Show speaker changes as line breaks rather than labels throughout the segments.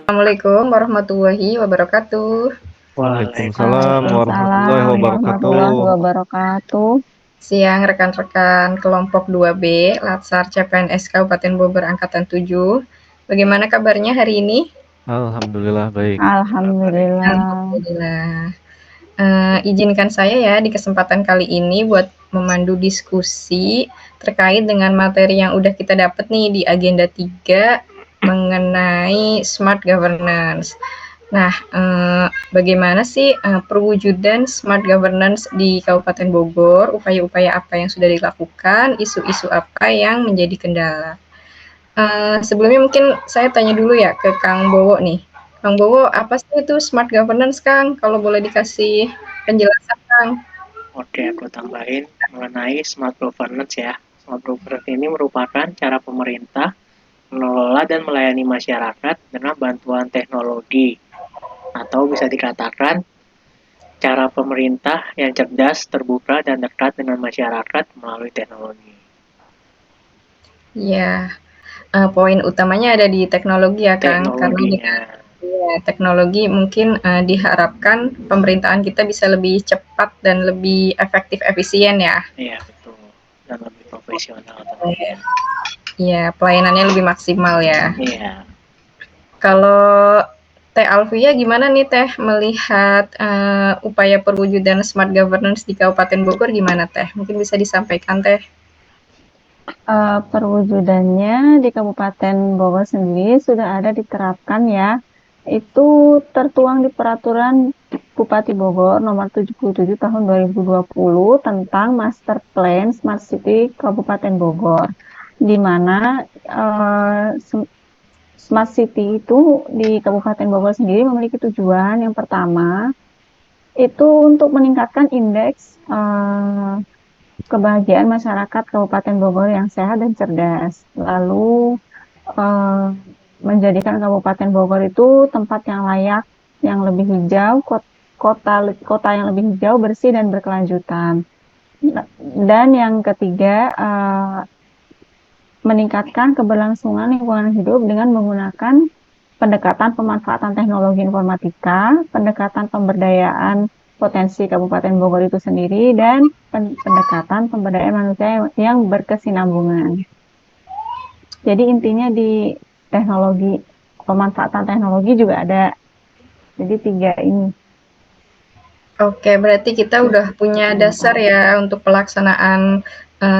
Assalamualaikum warahmatullahi wabarakatuh.
Waalaikumsalam warahmatullahi
Waalaikumsalam warahmatullahi
wabarakatuh.
wabarakatuh.
Siang rekan-rekan kelompok 2B, Latsar CPNS Kabupaten Bogor Angkatan 7. Bagaimana kabarnya hari ini?
Alhamdulillah baik.
Alhamdulillah.
Alhamdulillah. Izinkan saya ya di kesempatan kali ini buat memandu diskusi terkait dengan materi yang udah kita dapat nih di agenda 3 mengenai smart governance. Nah, bagaimana sih perwujudan smart governance di Kabupaten Bogor? Upaya-upaya apa yang sudah dilakukan? Isu-isu apa yang menjadi kendala? Sebelumnya mungkin saya tanya dulu ya ke Kang Bowo nih. Kang Bowo, apa sih itu smart governance, Kang? Kalau boleh dikasih penjelasan, Kang.
Oke, aku tambahin mengenai smart governance ya. Smart governance ini merupakan cara pemerintah mengelola dan melayani masyarakat dengan bantuan teknologi. Atau bisa dikatakan cara pemerintah yang cerdas, terbuka, dan dekat dengan masyarakat melalui teknologi.
Ya, poin utamanya ada di teknologi ya, Kang. Karena
Teknologinya.
dengan teknologi mungkin diharapkan pemerintahan kita bisa lebih cepat dan lebih efektif efisien ya.
Iya, betul. Dan lebih profesional tentunya.
Iya, pelayanannya lebih maksimal ya.
Iya.
Kalau Teh Alfia gimana nih Teh melihat upaya perwujudan smart governance di Kabupaten Bogor gimana Teh? Mungkin bisa disampaikan Teh.
Perwujudannya di Kabupaten Bogor sendiri sudah ada diterapkan ya. Itu tertuang di Peraturan Bupati Bogor nomor 77 tahun 2020 tentang Master Plan Smart City Kabupaten Bogor, di mana Smart City itu di Kabupaten Bogor sendiri memiliki tujuan yang pertama itu untuk meningkatkan indeks kebahagiaan masyarakat Kabupaten Bogor yang sehat dan cerdas. Lalu eh, menjadikan Kabupaten Bogor itu tempat yang layak, yang lebih hijau, kota yang lebih hijau, bersih dan berkelanjutan. Dan yang ketiga, meningkatkan keberlangsungan lingkungan hidup dengan menggunakan pendekatan pemanfaatan teknologi informatika, pendekatan pemberdayaan potensi Kabupaten Bogor itu sendiri, dan pendekatan pemberdayaan manusia yang berkesinambungan. Jadi intinya di teknologi, pemanfaatan teknologi juga ada. Jadi 3 ini.
Oke, berarti kita udah punya dasar ya untuk pelaksanaan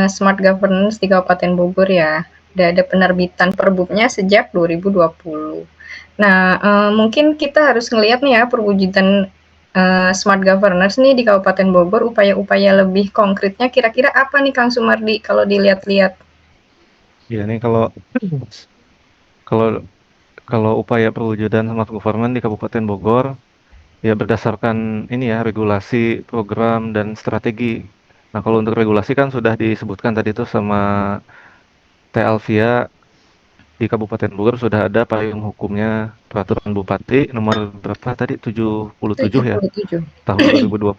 smart governance di Kabupaten Bogor ya. Udah ada penerbitan perbubnya sejak 2020. Nah, mungkin kita harus ngelihat nih ya perwujudan smart governance nih di Kabupaten Bogor, upaya-upaya lebih konkretnya kira-kira apa nih Kang Sumardi kalau dilihat-lihat?
Ya ini kalau kalau upaya perwujudan smart government di Kabupaten Bogor ya berdasarkan ini ya regulasi, program dan strategi. Nah, kalau untuk regulasi kan sudah disebutkan tadi tuh sama Teh Alfia, di Kabupaten Bogor sudah ada payung hukumnya Peraturan Bupati nomor berapa tadi? 77 ya,
77.
tahun 2020.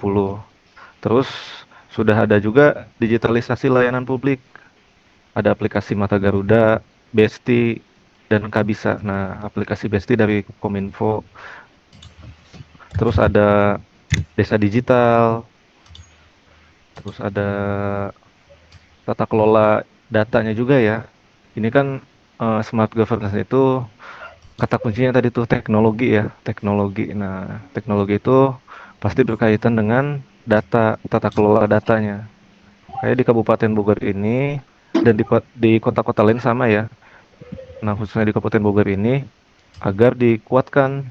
Terus sudah ada juga digitalisasi layanan publik. Ada aplikasi Mata Garuda, Besti, dan Kabisa. Nah, aplikasi Besti dari Kominfo. Terus ada Desa Digital. Terus ada tata kelola datanya juga ya. Ini kan smart governance itu kata kuncinya tadi tuh teknologi ya, teknologi. Nah, teknologi itu pasti berkaitan dengan data, tata kelola datanya. Kayak di Kabupaten Bogor ini dan di kota-kota lain sama ya. Nah, khususnya di Kabupaten Bogor ini agar dikuatkan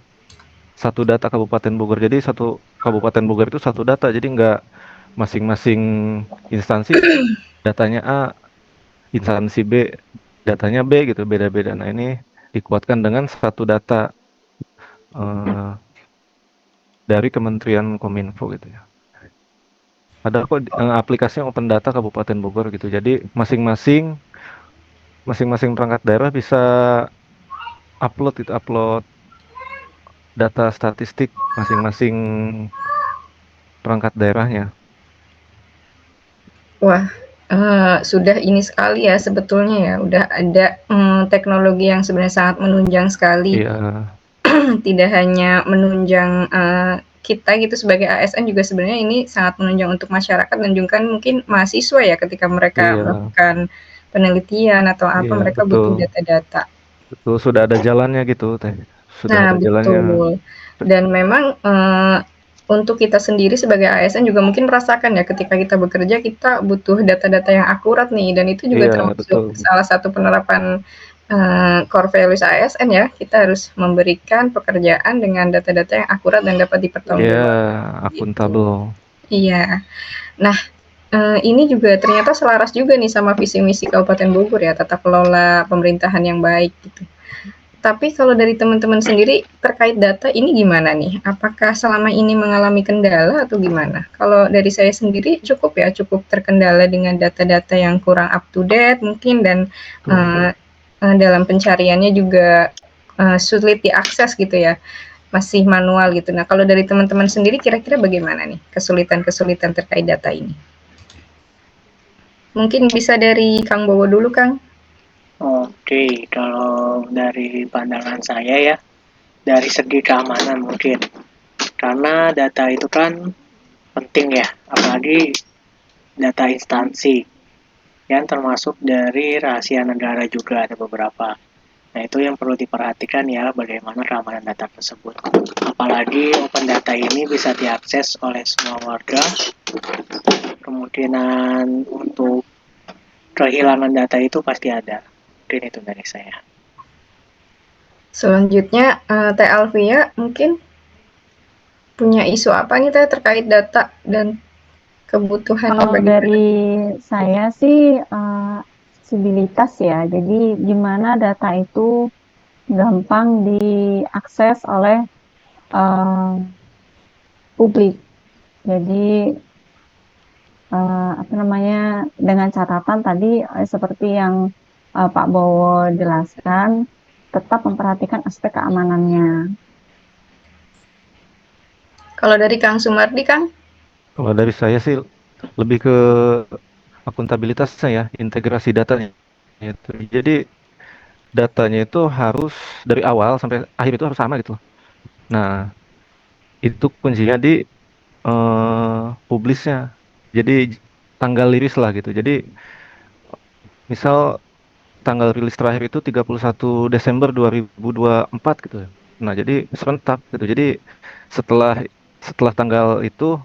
satu data Kabupaten Bogor. Jadi satu Kabupaten Bogor itu satu data. Jadi nggak masing-masing instansi datanya A, instansi B datanya B gitu, beda-beda. Nah, ini dikuatkan dengan satu data eh, dari Kementerian Kominfo gitu ya. Ada kok aplikasi Open Data Kabupaten Bogor gitu. Jadi masing-masing perangkat daerah bisa upload data statistik masing-masing perangkat daerahnya.
Wah, sudah ini sekali ya sebetulnya ya, udah ada teknologi yang sebenarnya sangat menunjang sekali.
Iya,
tidak hanya menunjang kita gitu sebagai ASN, juga sebenarnya ini sangat menunjang untuk masyarakat dan juga kan mungkin mahasiswa ya ketika mereka
Iya,
melakukan penelitian atau apa,
iya,
mereka
betul.
butuh data-data.
Betul, sudah ada jalannya gitu, Teh. Sudah
Nah,
ada jalannya.
betul. Dan memang untuk kita sendiri sebagai ASN juga mungkin merasakan ya ketika kita bekerja kita butuh data-data yang akurat nih, dan itu juga
Iya,
termasuk
betul.
salah satu penerapan core values ASN ya. Kita harus memberikan pekerjaan dengan data-data yang akurat dan dapat
Iya,
dipertanggungjawabkan gitu.
akuntabel.
Iya. Nah, ini juga ternyata selaras juga nih sama visi misi Kabupaten Bogor ya, tata kelola pemerintahan yang baik gitu. Tapi kalau dari teman-teman sendiri terkait data ini gimana nih? Apakah selama ini mengalami kendala atau gimana? Kalau dari saya sendiri cukup ya, cukup terkendala dengan data-data yang kurang up to date mungkin, dan
Betul.
dalam pencariannya juga sulit diakses gitu ya, masih manual gitu. Nah, kalau dari teman-teman sendiri kira-kira bagaimana nih kesulitan-kesulitan terkait data ini? Mungkin bisa dari Kang Bowo dulu, Kang.
Oke, kalau dari pandangan saya ya, dari segi keamanan mungkin. Karena data itu kan penting ya, apalagi data instansi, yang termasuk dari rahasia negara juga ada beberapa. Nah, itu yang perlu diperhatikan ya, bagaimana keamanan data tersebut. Apalagi open data ini bisa diakses oleh semua warga, kemungkinan untuk kehilangan data itu pasti ada. Mungkin itu dari saya.
Selanjutnya, Teh Alvia mungkin punya isu apa nih Teh terkait data dan kebutuhannya
Kalau
bagaimana?
dari saya sih aksesibilitas ya. Jadi gimana data itu gampang diakses oleh eh, publik. Jadi apa namanya, dengan catatan tadi seperti yang Pak Bowo jelaskan, tetap memperhatikan aspek keamanannya.
Kalau dari Kang Sumardi, Kang?
Kalau dari saya sih lebih ke akuntabilitasnya ya, integrasi datanya itu. Jadi datanya itu harus dari awal sampai akhir itu harus sama gitu. Nah, itu kuncinya di publisnya. Jadi tanggal rilis lah gitu. Jadi misal tanggal rilis terakhir itu 31 Desember 2024 gitu ya. Nah, jadi serentak gitu. Jadi setelah setelah tanggal itu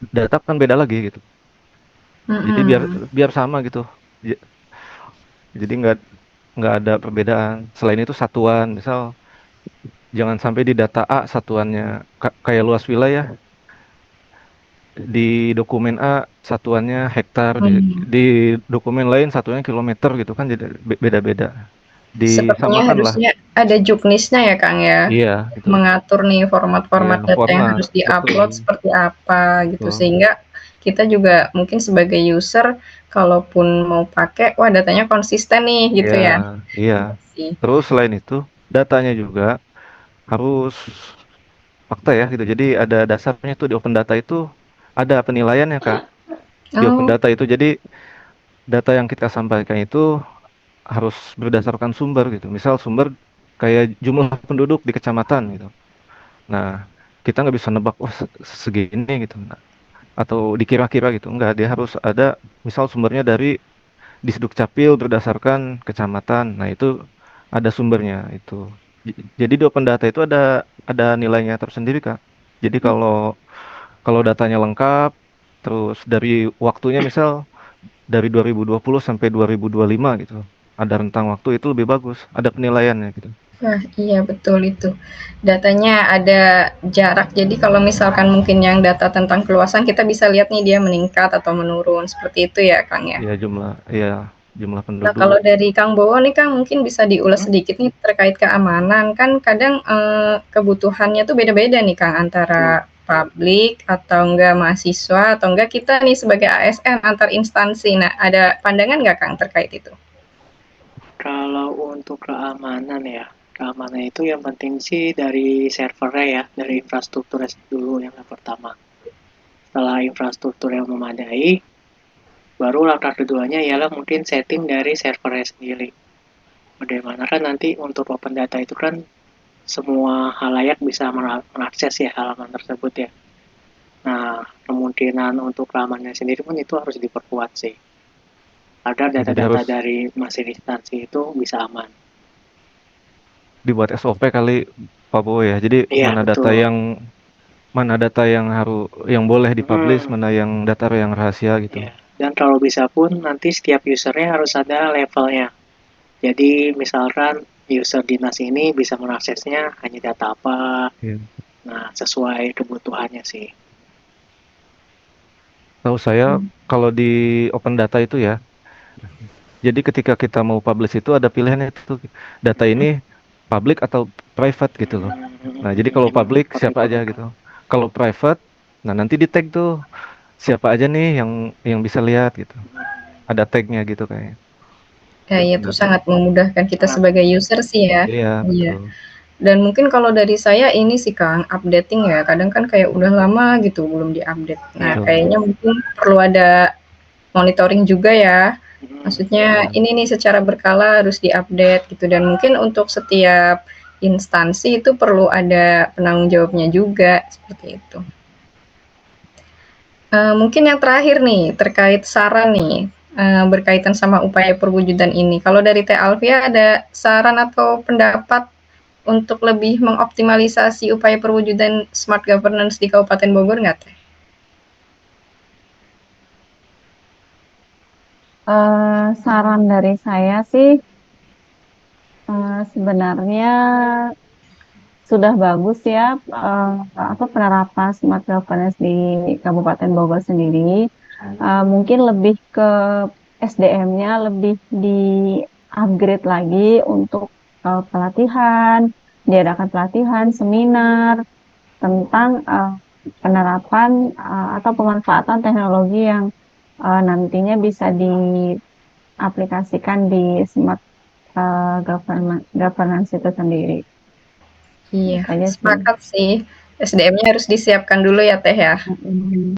data kan beda lagi gitu. Jadi biar
Mhm.
biar sama gitu. J- Jadi nggak ada perbedaan. Selain itu satuan, misal jangan sampai di data A satuannya kayak luas wilayah, di dokumen A satuannya hektar,
Hmm.
di dokumen lain satuannya kilometer gitu kan, jadi beda-beda.
Sepertinya
Disamakan lah.
harusnya ada juknisnya ya, Kang, ya?
Iya, itu.
Mengatur nih
Iya,
format-format data yang
format.
harus
Betul,
diupload seperti apa gitu,
betul.
sehingga kita juga mungkin sebagai user kalaupun mau pakai, wah datanya konsisten nih
Iya,
gitu ya.
iya.
Iya sih.
Terus selain itu, datanya juga harus fakta ya gitu. Jadi ada dasarnya tuh di open data itu ada penilaiannya, Kak. Di open
Oh,
data itu jadi data yang kita sampaikan itu harus berdasarkan sumber gitu. Misal sumber kayak jumlah penduduk di kecamatan gitu. Nah, kita nggak bisa nebak wah segini gitu. Nah, atau dikira-kira gitu. Enggak, dia harus ada misal sumbernya dari Disduk Capil berdasarkan kecamatan. Nah, itu ada sumbernya itu. Jadi di open data itu ada nilainya tersendiri, Kak. Jadi kalau kalau datanya lengkap, terus dari waktunya misal dari 2020 sampai 2025 gitu. Ada rentang waktu itu lebih bagus, ada penilaiannya gitu.
wah iya betul itu. Datanya ada jarak, jadi kalau misalkan mungkin yang data tentang keluasan kita bisa lihat nih dia meningkat atau menurun, seperti itu ya Kang ya?
Iya jumlah
Nah,
penduduk.
kalau dari Kang Bowo nih Kang, mungkin bisa diulas
Hmm?
sedikit nih terkait keamanan. Kan kadang kebutuhannya tuh beda-beda nih Kang, antara
Betul.
publik atau enggak mahasiswa atau enggak kita nih sebagai ASN antar instansi. Nah, ada pandangan nggak Kang terkait itu?
Kalau untuk keamanan ya, keamanan itu yang penting sih dari servernya ya, dari infrastruktur dulu yang pertama. Setelah infrastruktur yang memadai, baru langkah keduanya ialah mungkin setting dari servernya sendiri. Bagaimana kan nanti untuk open data itu kan semua halayak bisa mengakses ya halaman tersebut ya. Nah, kemungkinan untuk keamanannya sendiri pun itu harus diperkuat sih. Agar
Ya, jadi
data-data
harus
dari masing instansi itu bisa aman.
dibuat SOP kali Pak Bowo ya. Jadi
Iya, betul.
mana data yang boleh dipublish,
Hmm,
mana yang data yang rahasia gitu.
ya. Dan kalau bisa pun nanti setiap usernya harus ada levelnya. Jadi misalkan user dinas ini bisa mengaksesnya hanya data apa.
Iya.
Nah, sesuai kebutuhannya sih.
Tahu saya kalau di open data itu ya, jadi ketika kita mau publish itu ada pilihannya itu data ini public atau private gitu loh. Nah, jadi kalau
Emang
public
perlu
siapa aja
diperlukan.
gitu. Kalau private, nah nanti di tag tuh siapa aja nih yang bisa lihat gitu. Ada tagnya gitu kayaknya
Ya,
di open
itu
data.
sangat memudahkan kita
Sangat
sebagai user sih ya.
Iya,
Iya.
betul.
Dan mungkin kalau dari saya ini sih Kang, updating ya. Kadang kan kayak udah lama gitu belum diupdate. Nah,
ya.
Betul.
kayaknya mungkin perlu ada monitoring juga ya. Maksudnya
Iya.
ini nih secara berkala harus diupdate gitu dan mungkin untuk setiap instansi itu perlu ada penanggung jawabnya juga seperti itu. Mungkin yang terakhir nih terkait saran nih berkaitan sama upaya perwujudan ini. Kalau dari Teh Alfia ada saran atau pendapat untuk lebih mengoptimalisasi upaya perwujudan smart governance di Kabupaten Bogor nggak Teh?
Saran dari saya sih sebenarnya sudah bagus ya apa penerapan smart governance di Kabupaten Bogor sendiri. Mungkin lebih ke SDM-nya lebih di-upgrade lagi untuk pelatihan, diadakan pelatihan, seminar tentang penerapan atau pemanfaatan teknologi yang nantinya bisa diaplikasikan di smart governance itu sendiri.
Iya,
Itu aja sih.
sepakat sih. SDM-nya harus disiapkan dulu ya Teh ya.
Mm-mm.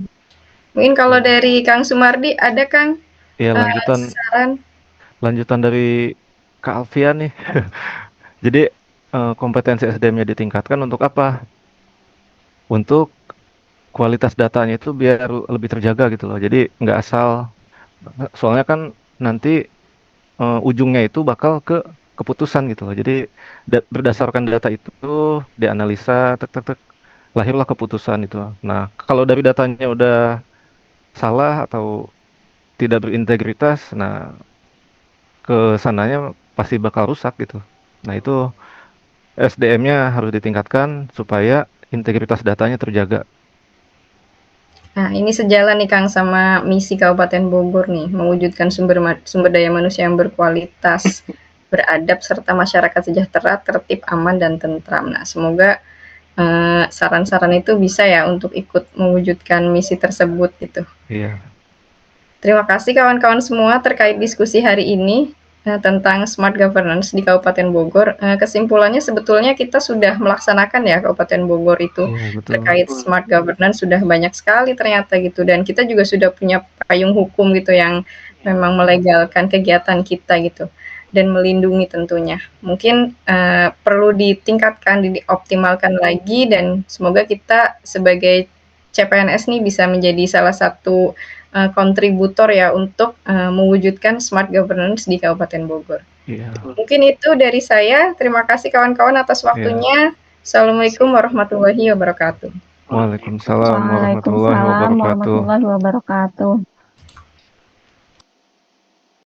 Mungkin kalau
Iya.
dari Kang Sumardi ada Kang
Iya, lanjutan
saran?
lanjutan dari Kak Alfian nih. Jadi kompetensi SDM-nya ditingkatkan untuk apa? Untuk kualitas datanya itu biar lebih terjaga gitu loh. Jadi nggak asal, soalnya kan nanti ujungnya itu bakal ke keputusan gitu loh. Jadi berdasarkan data itu dianalisa, tek tek tek, lahirlah keputusan itu. Nah, kalau dari datanya udah salah atau tidak berintegritas, nah ke sananya pasti bakal rusak gitu. Nah, itu SDM-nya harus ditingkatkan supaya integritas datanya terjaga.
Nah, ini sejalan nih Kang sama misi Kabupaten Bogor nih, mewujudkan sumber daya manusia yang berkualitas, beradab serta masyarakat sejahtera, tertib, aman dan tentram. Nah, semoga saran-saran itu bisa ya untuk ikut mewujudkan misi tersebut gitu.
Iya,
Terima kasih kawan-kawan semua terkait diskusi hari ini tentang smart governance di Kabupaten Bogor. Kesimpulannya sebetulnya kita sudah melaksanakan ya Kabupaten Bogor itu
iya betul.
terkait smart governance sudah banyak sekali ternyata gitu dan kita juga sudah punya payung hukum gitu yang memang melegalkan kegiatan kita gitu dan melindungi tentunya. Mungkin perlu ditingkatkan, dioptimalkan lagi dan semoga kita sebagai CPNS nih bisa menjadi salah satu kontributor ya untuk mewujudkan smart governance di Kabupaten Bogor.
Iya,
Mungkin itu dari saya. Terima kasih kawan-kawan atas
iya.
waktunya. Assalamualaikum warahmatullahi wabarakatuh.
Waalaikumsalam warahmatullahi
Waalaikumsalam
wabarakatuh.
warahmatullahi wabarakatuh.